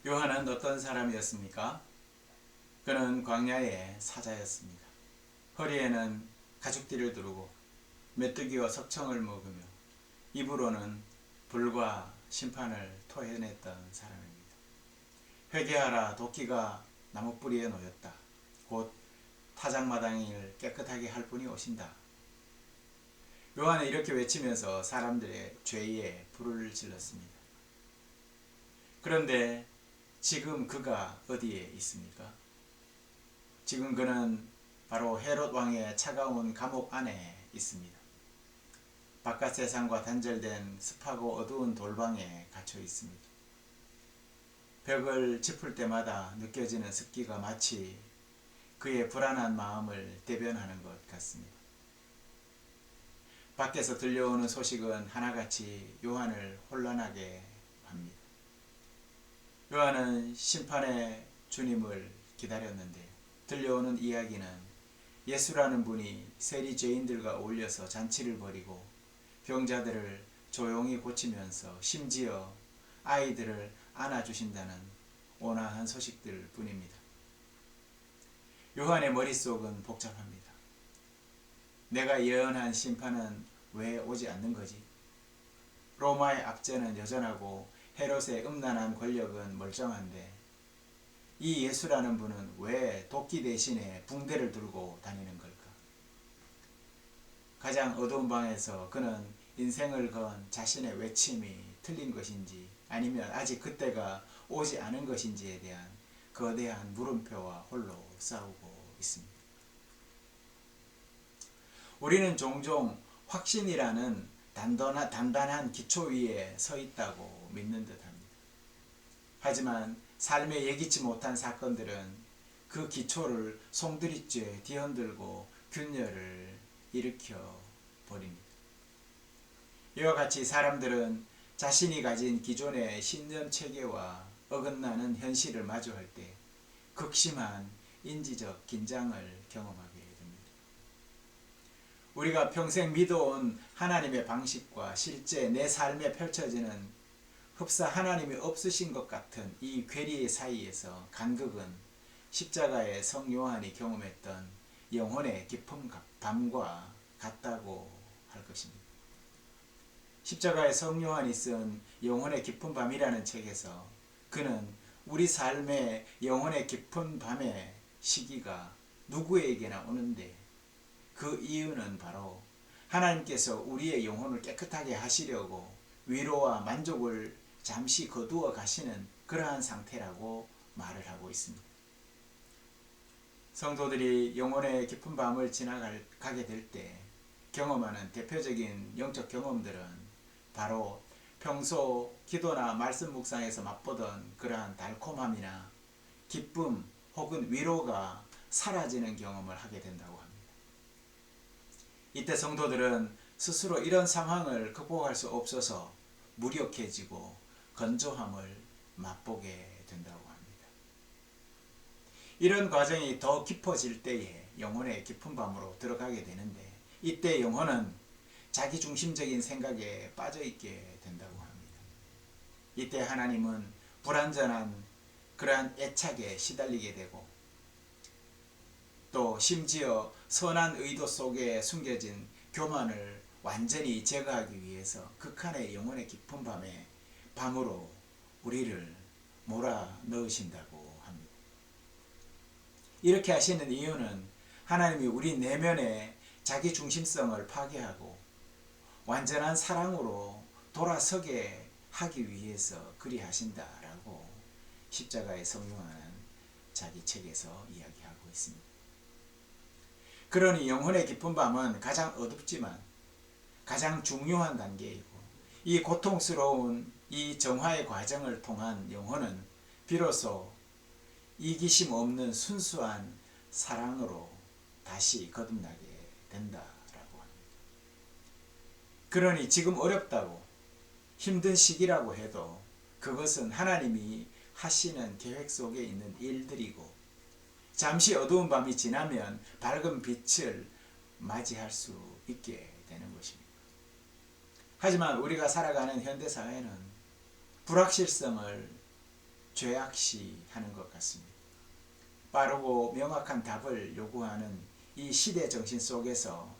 요한은 어떤 사람이었습니까? 그는 광야의 사자였습니다. 허리에는 가죽띠를 두르고 메뚜기와 석청을 먹으며 입으로는 불과 심판을 토해냈던 사람입니다. 회개하라, 도끼가 나무 뿌리에 놓였다. 곧 타작마당을 깨끗하게 할 분이 오신다. 요한은 이렇게 외치면서 사람들의 죄에 불을 질렀습니다. 그런데 지금 그가 어디에 있습니까? 지금 그는 바로 헤롯 왕의 차가운 감옥 안에 있습니다. 바깥 세상과 단절된 습하고 어두운 돌방에 갇혀 있습니다. 벽을 짚을 때마다 느껴지는 습기가 마치 그의 불안한 마음을 대변하는 것 같습니다. 밖에서 들려오는 소식은 하나같이 요한을 혼란하게 합니다. 요한은 심판의 주님을 기다렸는데 들려오는 이야기는 예수라는 분이 세리 죄인들과 어울려서 잔치를 벌이고 병자들을 조용히 고치면서 심지어 아이들을 안아주신다는 온화한 소식들 뿐입니다. 요한의 머릿속은 복잡합니다. 내가 예언한 심판은 왜 오지 않는 거지? 로마의 압제는 여전하고 헤롯의 음란한 권력은 멀쩡한데 이 예수라는 분은 왜 도끼 대신에 붕대를 들고 다니는 걸까? 가장 어두운 방에서 그는 인생을 건 자신의 외침이 틀린 것인지 아니면 아직 그때가 오지 않은 것인지에 대한 거대한 물음표와 홀로 싸우고 있습니다. 우리는 종종 확신이라는 단단한 기초 위에 서 있다고 믿는 듯합니다. 하지만 삶에 예기치 못한 사건들은 그 기초를 송두리째 뒤흔들고 균열을 일으켜 버립니다. 이와 같이 사람들은 자신이 가진 기존의 신념 체계와 어긋나는 현실을 마주할 때 극심한 인지적 긴장을 경험하게 됩니다. 우리가 평생 믿어온 하나님의 방식과 실제 내 삶에 펼쳐지는 흡사 하나님이 없으신 것 같은 이 괴리 사이에서 간극은 십자가의 성 요한이 경험했던 영혼의 깊은 밤과 같다고 할 것입니다. 십자가의 성 요한이 쓴 영혼의 깊은 밤이라는 책에서 그는 우리 삶의 영혼의 깊은 밤의 시기가 누구에게나 오는데 그 이유는 바로 하나님께서 우리의 영혼을 깨끗하게 하시려고 위로와 만족을 잠시 거두어 가시는 그러한 상태라고 말을 하고 있습니다. 성도들이 영혼의 깊은 밤을 지나가게 될 때 경험하는 대표적인 영적 경험들은 바로 평소 기도나 말씀 묵상에서 맛보던 그러한 달콤함이나 기쁨 혹은 위로가 사라지는 경험을 하게 된다고 합니다. 이때 성도들은 스스로 이런 상황을 극복할 수 없어서 무력해지고 건조함을 맛보게 된다고 합니다. 이런 과정이 더 깊어질 때에 영혼의 깊은 밤으로 들어가게 되는데 이때 영혼은 자기중심적인 생각에 빠져있게 된다고 합니다. 이때 하나님은 불완전한 그러한 애착에 시달리게 되고 또 심지어 선한 의도 속에 숨겨진 교만을 완전히 제거하기 위해서 극한의 영혼의 깊은 밤으로 우리를 몰아 넣으신다고 합니다. 이렇게 하시는 이유는 하나님이 우리 내면의 자기중심성을 파괴하고 완전한 사랑으로 돌아서게 하기 위해서 그리하신다라고 십자가의 성 요한은 자기 책에서 이야기하고 있습니다. 그러니 영혼의 깊은 밤은 가장 어둡지만 가장 중요한 단계이고 이 고통스러운 이 정화의 과정을 통한 영혼은 비로소 이기심 없는 순수한 사랑으로 다시 거듭나게 된다라고 합니다. 그러니 지금 어렵다고 힘든 시기라고 해도 그것은 하나님이 하시는 계획 속에 있는 일들이고 잠시 어두운 밤이 지나면 밝은 빛을 맞이할 수 있게 되는 것입니다. 하지만 우리가 살아가는 현대사회는 불확실성을 죄악시하는 것 같습니다. 빠르고 명확한 답을 요구하는 이 시대 정신 속에서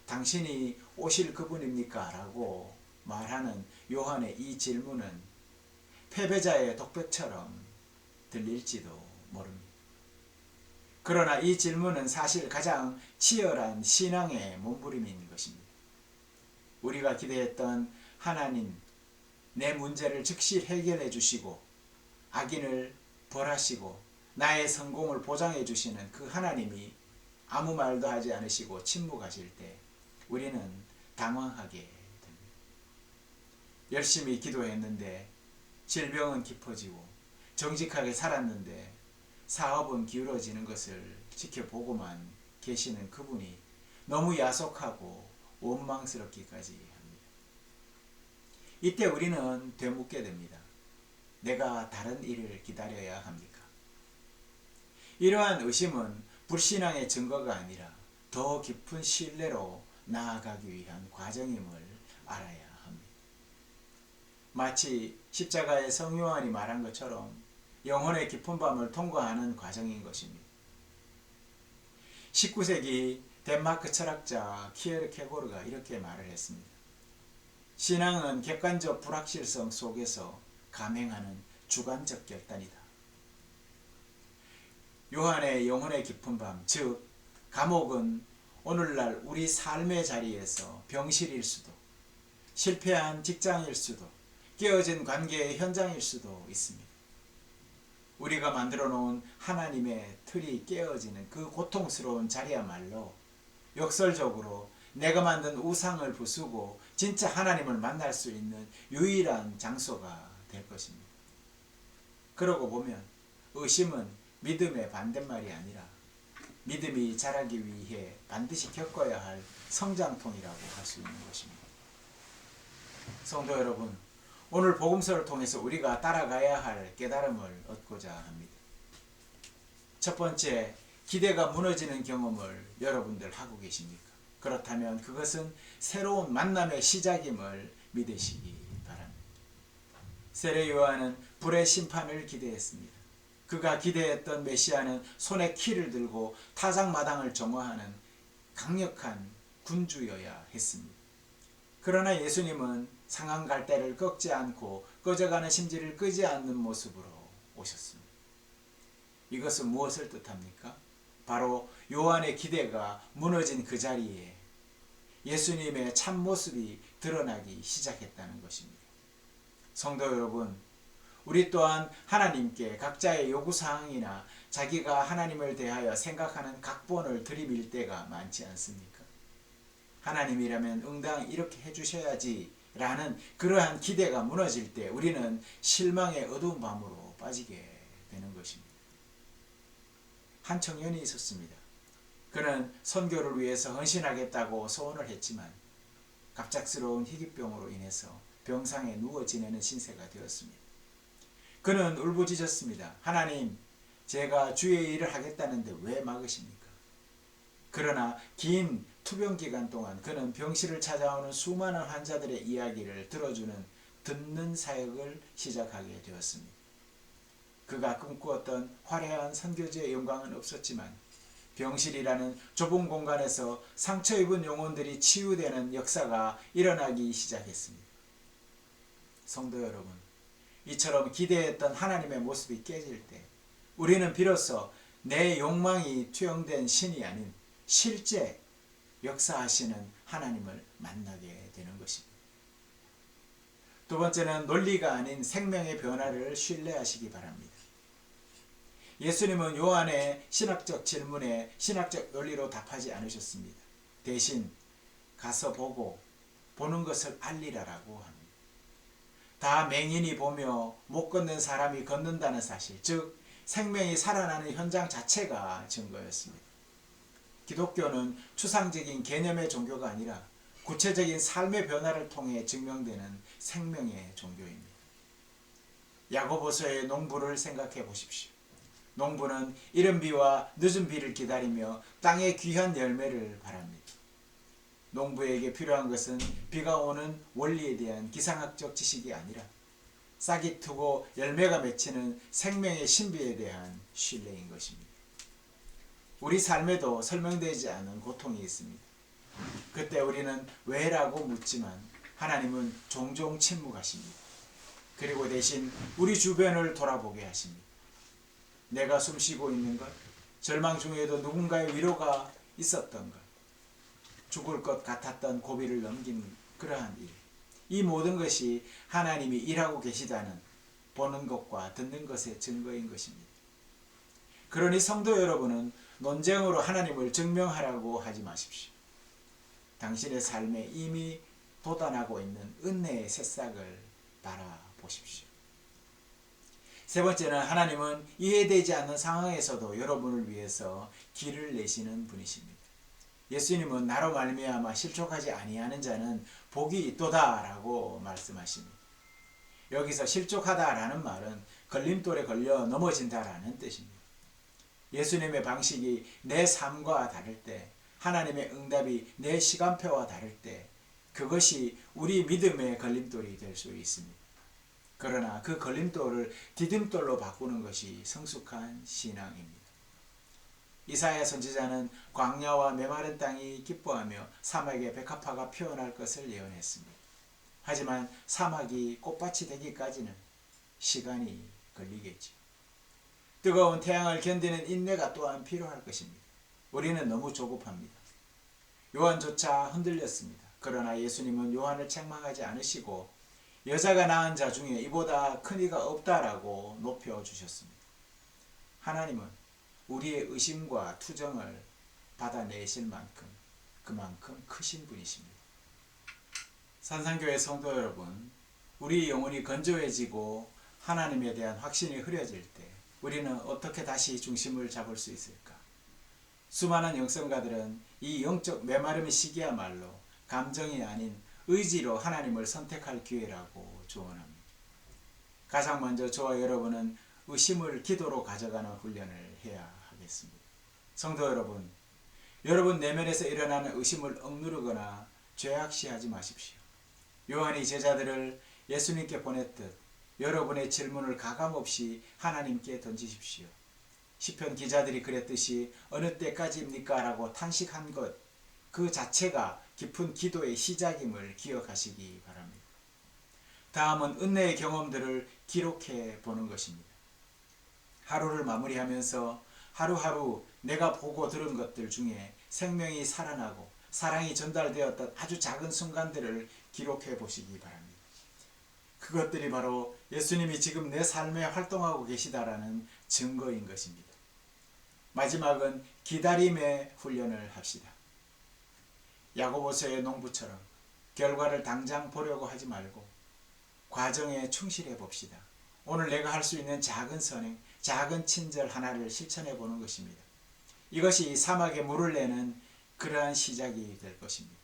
당신이 오실 그분입니까? 라고 말하는 요한의 이 질문은 패배자의 독백처럼 들릴지도 모릅니다. 그러나 이 질문은 사실 가장 치열한 신앙의 몸부림인 것입니다. 우리가 기대했던 하나님, 내 문제를 즉시 해결해 주시고 악인을 벌하시고 나의 성공을 보장해 주시는 그 하나님이 아무 말도 하지 않으시고 침묵하실 때 우리는 당황하게 됩니다. 열심히 기도했는데 질병은 깊어지고 정직하게 살았는데 사업은 기울어지는 것을 지켜보고만 계시는 그분이 너무 야속하고 원망스럽기까지 합니다. 이때 우리는 되묻게 됩니다. 내가 다른 일을 기다려야 합니까? 이러한 의심은 불신앙의 증거가 아니라 더 깊은 신뢰로 나아가기 위한 과정임을 알아야 합니다. 마치 십자가의 성 요한이 말한 것처럼 영혼의 깊은 밤을 통과하는 과정인 것입니다. 19세기 덴마크 철학자 키에르케고르가 이렇게 말을 했습니다. 신앙은 객관적 불확실성 속에서 감행하는 주관적 결단이다. 요한의 영혼의 깊은 밤, 즉 감옥은 오늘날 우리 삶의 자리에서 병실일 수도, 실패한 직장일 수도, 깨어진 관계의 현장일 수도 있습니다. 우리가 만들어 놓은 하나님의 틀이 깨어지는 그 고통스러운 자리야말로 역설적으로 내가 만든 우상을 부수고 진짜 하나님을 만날 수 있는 유일한 장소가 될 것입니다. 그러고 보면 의심은 믿음의 반대말이 아니라 믿음이 자라기 위해 반드시 겪어야 할 성장통이라고 할 수 있는 것입니다. 성도 여러분, 오늘 복음서를 통해서 우리가 따라가야 할 깨달음을 얻고자 합니다. 첫 번째, 기대가 무너지는 경험을 여러분들 하고 계십니까? 그렇다면 그것은 새로운 만남의 시작임을 믿으시기 바랍니다. 세례 요한은 불의 심판을 기대했습니다. 그가 기대했던 메시아는 손에 키를 들고 타작마당을 정화하는 강력한 군주여야 했습니다. 그러나 예수님은 상한 갈대를 꺾지 않고 꺼져가는 심지를 끄지 않는 모습으로 오셨습니다. 이것은 무엇을 뜻합니까? 바로 요한의 기대가 무너진 그 자리에 예수님의 참모습이 드러나기 시작했다는 것입니다. 성도 여러분, 우리 또한 하나님께 각자의 요구사항이나 자기가 하나님을 대하여 생각하는 각본을 들이밀 때가 많지 않습니까? 하나님이라면 응당 이렇게 해주셔야지 라는 그러한 기대가 무너질 때 우리는 실망의 어두운 밤으로 빠지게 되는 것입니다. 한 청년이 있었습니다. 그는 선교를 위해서 헌신하겠다고 소원을 했지만 갑작스러운 희귀병으로 인해서 병상에 누워 지내는 신세가 되었습니다. 그는 울부짖었습니다. 하나님, 제가 주의 일을 하겠다는데 왜 막으십니까? 그러나 긴 투병 기간 동안 그는 병실을 찾아오는 수많은 환자들의 이야기를 들어주는 듣는 사역을 시작하게 되었습니다. 그가 꿈꾸었던 화려한 선교지의 영광은 없었지만 병실이라는 좁은 공간에서 상처 입은 영혼들이 치유되는 역사가 일어나기 시작했습니다. 성도 여러분, 이처럼 기대했던 하나님의 모습이 깨질 때 우리는 비로소 내 욕망이 투영된 신이 아닌 실제 역사하시는 하나님을 만나게 되는 것입니다. 두 번째는 논리가 아닌 생명의 변화를 신뢰하시기 바랍니다. 예수님은 요한의 신학적 질문에 신학적 논리로 답하지 않으셨습니다. 대신 가서 보는 것을 알리라라고 합니다. 다 맹인이 보며 못 걷는 사람이 걷는다는 사실, 즉 생명이 살아나는 현장 자체가 증거였습니다. 기독교는 추상적인 개념의 종교가 아니라 구체적인 삶의 변화를 통해 증명되는 생명의 종교입니다. 야고보서의 농부를 생각해 보십시오. 농부는 이른 비와 늦은 비를 기다리며 땅의 귀한 열매를 바랍니다. 농부에게 필요한 것은 비가 오는 원리에 대한 기상학적 지식이 아니라 싹이 트고 열매가 맺히는 생명의 신비에 대한 신뢰인 것입니다. 우리 삶에도 설명되지 않은 고통이 있습니다. 그때 우리는 왜라고 묻지만 하나님은 종종 침묵하십니다. 그리고 대신 우리 주변을 돌아보게 하십니다. 내가 숨쉬고 있는 것, 절망 중에도 누군가의 위로가 있었던 것, 죽을 것 같았던 고비를 넘긴 그러한 일, 이 모든 것이 하나님이 일하고 계시다는 보는 것과 듣는 것의 증거인 것입니다. 그러니 성도 여러분은 논쟁으로 하나님을 증명하라고 하지 마십시오. 당신의 삶에 이미 돋아나고 있는 은혜의 새싹을 바라보십시오. 세 번째는 하나님은 이해되지 않는 상황에서도 여러분을 위해서 길을 내시는 분이십니다. 예수님은 나로 말미암아 실족하지 아니하는 자는 복이 있도다라고 말씀하십니다. 여기서 실족하다라는 말은 걸림돌에 걸려 넘어진다라는 뜻입니다. 예수님의 방식이 내 삶과 다를 때, 하나님의 응답이 내 시간표와 다를 때 그것이 우리 믿음의 걸림돌이 될 수 있습니다. 그러나 그 걸림돌을 디딤돌로 바꾸는 것이 성숙한 신앙입니다. 이사야 선지자는 광야와 메마른 땅이 기뻐하며 사막에 백합화가 피어날 것을 예언했습니다. 하지만 사막이 꽃밭이 되기까지는 시간이 걸리겠죠. 뜨거운 태양을 견디는 인내가 또한 필요할 것입니다. 우리는 너무 조급합니다. 요한조차 흔들렸습니다. 그러나 예수님은 요한을 책망하지 않으시고 여자가 낳은 자 중에 이보다 큰 이가 없다라고 높여주셨습니다. 하나님은 우리의 의심과 투정을 받아내실 만큼 그만큼 크신 분이십니다. 산상교회 성도 여러분, 우리 영혼이 건조해지고 하나님에 대한 확신이 흐려질 때 우리는 어떻게 다시 중심을 잡을 수 있을까? 수많은 영성가들은 이 영적 메마름의 시기야말로 감정이 아닌 의지로 하나님을 선택할 기회라고 조언합니다. 가장 먼저 저와 여러분은 의심을 기도로 가져가는 훈련을 해야 하겠습니다. 성도 여러분, 여러분 내면에서 일어나는 의심을 억누르거나 죄악시하지 마십시오. 요한이 제자들을 예수님께 보냈듯 여러분의 질문을 가감없이 하나님께 던지십시오. 시편 기자들이 그랬듯이 어느 때까지입니까? 라고 탄식한 것, 그 자체가 깊은 기도의 시작임을 기억하시기 바랍니다. 다음은 은혜의 경험들을 기록해 보는 것입니다. 하루를 마무리하면서 하루하루 내가 보고 들은 것들 중에 생명이 살아나고 사랑이 전달되었던 아주 작은 순간들을 기록해 보시기 바랍니다. 그것들이 바로 예수님이 지금 내 삶에 활동하고 계시다라는 증거인 것입니다. 마지막은 기다림의 훈련을 합시다. 야고보서의 농부처럼 결과를 당장 보려고 하지 말고 과정에 충실해 봅시다. 오늘 내가 할 수 있는 작은 선행, 작은 친절 하나를 실천해 보는 것입니다. 이것이 사막에 물을 내는 그러한 시작이 될 것입니다.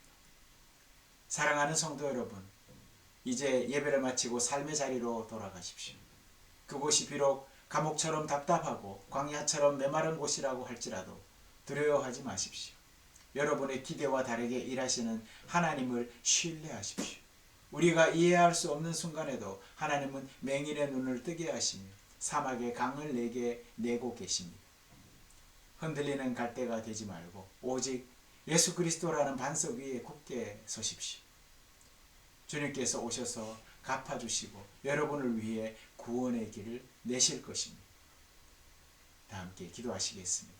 사랑하는 성도 여러분, 이제 예배를 마치고 삶의 자리로 돌아가십시오. 그곳이 비록 감옥처럼 답답하고 광야처럼 메마른 곳이라고 할지라도 두려워하지 마십시오. 여러분의 기대와 다르게 일하시는 하나님을 신뢰하십시오. 우리가 이해할 수 없는 순간에도 하나님은 맹인의 눈을 뜨게 하시며 사막의 강을 내게 내고 계십니다. 흔들리는 갈대가 되지 말고 오직 예수 그리스도라는 반석 위에 굳게 서십시오. 주님께서 오셔서 갚아주시고 여러분을 위해 구원의 길을 내실 것입니다. 다 함께 기도하시겠습니다.